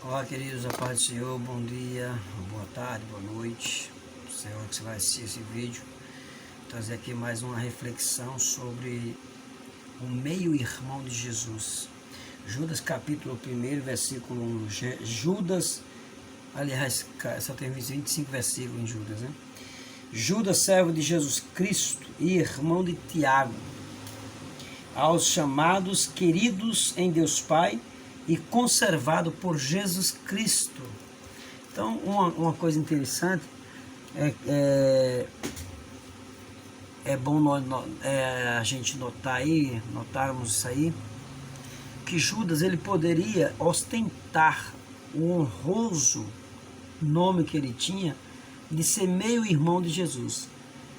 Olá, queridos, a paz do Senhor, bom dia, boa tarde, boa noite. O Senhor que você vai assistir esse vídeo, trazer aqui mais uma reflexão sobre o meio-irmão de Jesus. Judas capítulo 1, versículo 1. Judas, aliás, só tem 25 versículos em Judas, né? Judas, servo de Jesus Cristo e irmão de Tiago, aos chamados, queridos em Deus Pai e conservado por Jesus Cristo. Então, uma coisa interessante é bom a gente notarmos isso aí, que Judas ele poderia ostentar o honroso nome que ele tinha de ser meio-irmão de Jesus.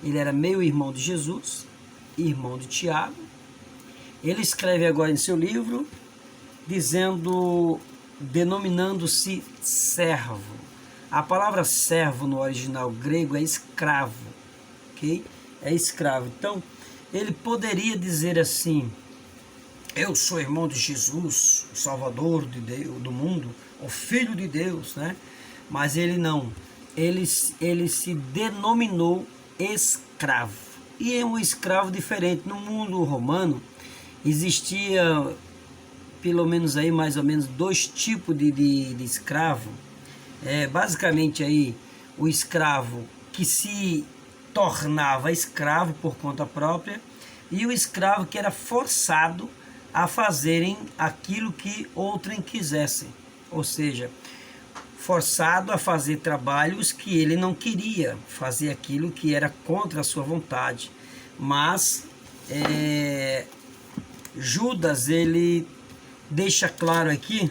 Ele era meio-irmão de Jesus, irmão de Tiago. Ele escreve agora em seu livro, denominando-se servo. A palavra servo no original grego é escravo, ok? É escravo. Então, ele poderia dizer assim: eu sou irmão de Jesus, o Salvador de Deus, do mundo, o Filho de Deus, né? Mas ele não. Ele se denominou escravo. E é um escravo diferente. No mundo romano existia pelo menos aí mais ou menos dois tipos de escravo. Basicamente aí o escravo que se tornava escravo por conta própria e o escravo que era forçado a fazerem aquilo que outrem quisessem, ou seja, forçado a fazer trabalhos que ele não queria, fazer aquilo que era contra a sua vontade. Mas Judas ele deixa claro aqui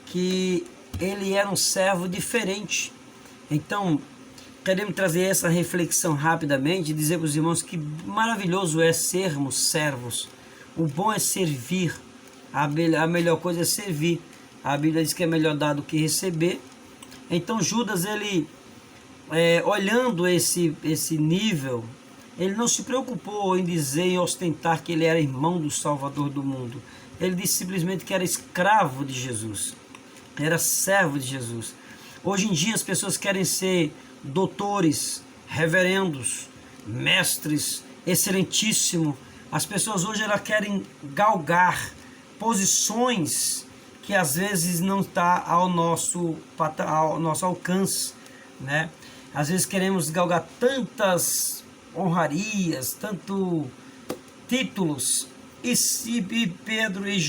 que ele era um servo diferente. Então, queremos trazer essa reflexão rapidamente e dizer para os irmãos que maravilhoso é sermos servos. O bom é servir. A melhor coisa é servir. A Bíblia diz que é melhor dar do que receber. Então, Judas, ele, olhando esse nível, ele não se preocupou em dizer, em ostentar que ele era irmão do Salvador do mundo. Ele disse simplesmente que era escravo de Jesus, era servo de Jesus. Hoje em dia as pessoas querem ser doutores, reverendos, mestres, excelentíssimo. As pessoas hoje elas querem galgar posições que às vezes não está ao nosso alcance, né? Às vezes queremos galgar tantas honrarias, tanto títulos, e Pedro e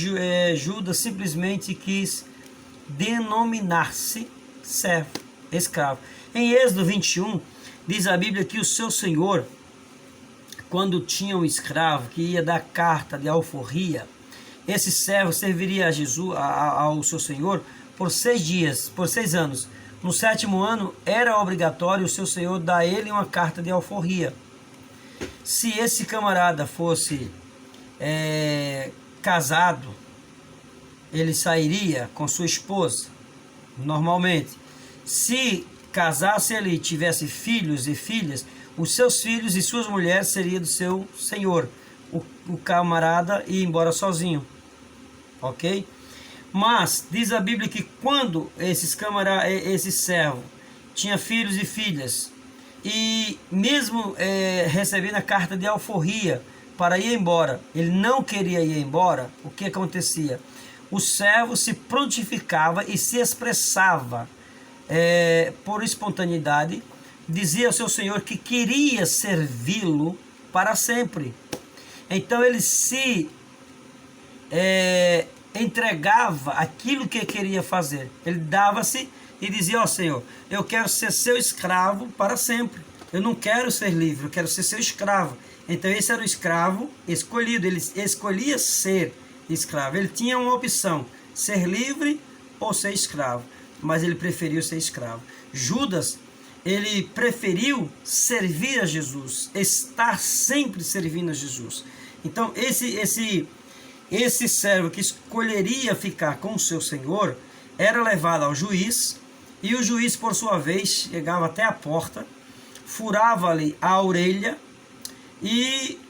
Judas simplesmente quis denominar-se servo, escravo. Em Êxodo 21, diz a Bíblia que o seu senhor, quando tinha um escravo que ia dar carta de alforria, esse servo serviria a Jesus, ao seu senhor por 6 dias, por 6 anos. No 7º ano, era obrigatório o seu senhor dar a ele uma carta de alforria. Se esse camarada fosse casado, ele sairia com sua esposa, normalmente. Se casasse ele e tivesse filhos e filhas, os seus filhos e suas mulheres seriam do seu senhor. O camarada ia embora sozinho, ok? Mas diz a Bíblia que quando esse servo tinha filhos e filhas, e mesmo recebendo a carta de alforria para ir embora, ele não queria ir embora, o que acontecia? O servo se prontificava e se expressava por espontaneidade, dizia ao seu senhor que queria servi-lo para sempre. Então ele se entregava aquilo que queria fazer. Ele dava-se e dizia: ó Senhor, eu quero ser seu escravo para sempre. Eu não quero ser livre, eu quero ser seu escravo. Então esse era o escravo escolhido, ele escolhia ser escravo. Ele tinha uma opção, ser livre ou ser escravo, mas ele preferiu ser escravo. Judas, ele preferiu servir a Jesus, estar sempre servindo a Jesus. Então esse servo que escolheria ficar com o seu senhor era levado ao juiz, e o juiz, por sua vez, chegava até a porta, furava-lhe a orelha e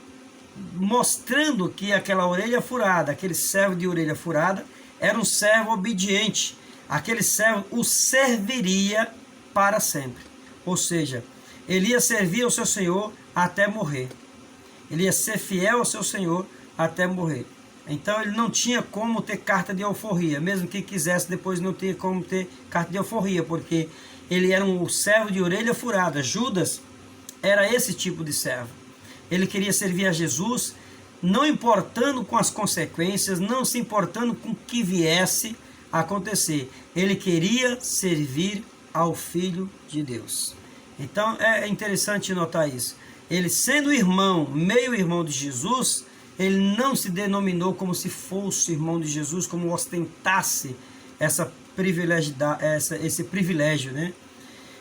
mostrando que aquela orelha furada, aquele servo de orelha furada, era um servo obediente, aquele servo o serviria para sempre. Ou seja, ele ia servir ao seu senhor até morrer. Ele ia ser fiel ao seu senhor até morrer. Então ele não tinha como ter carta de alforria, mesmo que quisesse depois não ter como ter carta de alforria, porque ele era um servo de orelha furada. Judas era esse tipo de servo. Ele queria servir a Jesus, não importando com as consequências, não se importando com o que viesse a acontecer. Ele queria servir ao Filho de Deus. Então é interessante notar isso. Ele, sendo irmão, meio irmão de Jesus, ele não se denominou como se fosse irmão de Jesus, como ostentasse esse privilégio, né?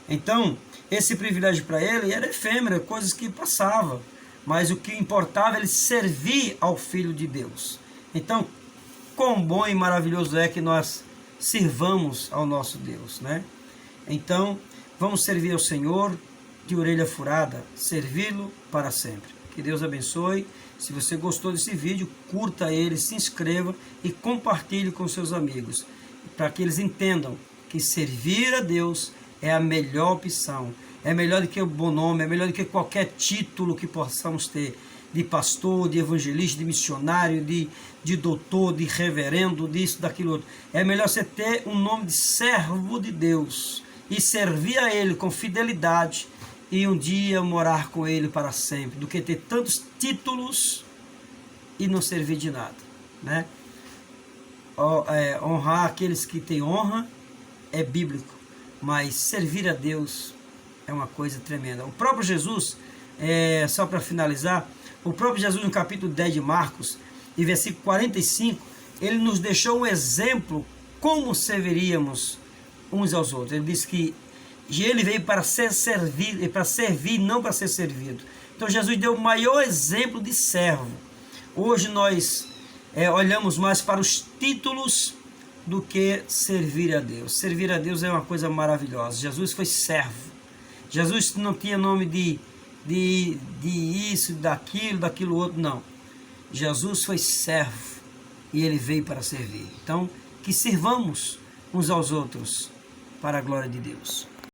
Então, esse privilégio para ele era efêmero, coisas que passavam. Mas o que importava é ele servir ao Filho de Deus. Então, quão bom e maravilhoso é que nós sirvamos ao nosso Deus, né? Então, vamos servir ao Senhor de orelha furada, servi-lo para sempre. Que Deus abençoe. Se você gostou desse vídeo, curta ele, se inscreva e compartilhe com seus amigos, para que eles entendam que servir a Deus é a melhor opção. É melhor do que o bom nome, é melhor do que qualquer título que possamos ter, de pastor, de evangelista, de missionário, de doutor, de reverendo, disso, daquilo outro. É melhor você ter um nome de servo de Deus e servir a Ele com fidelidade e um dia morar com Ele para sempre, do que ter tantos títulos e não servir de nada, né? Honrar aqueles que têm honra é bíblico, mas servir a Deus é uma coisa tremenda. O próprio Jesus, só para finalizar, o próprio Jesus no capítulo 10 de Marcos, e versículo 45, ele nos deixou um exemplo como serviríamos uns aos outros. Ele disse que ele veio para ser servido, para servir, não para ser servido. Então Jesus deu o maior exemplo de servo. Hoje nós olhamos mais para os títulos do que servir a Deus. Servir a Deus é uma coisa maravilhosa. Jesus foi servo. Jesus não tinha nome de isso, daquilo outro, não. Jesus foi servo e ele veio para servir. Então, que sirvamos uns aos outros para a glória de Deus.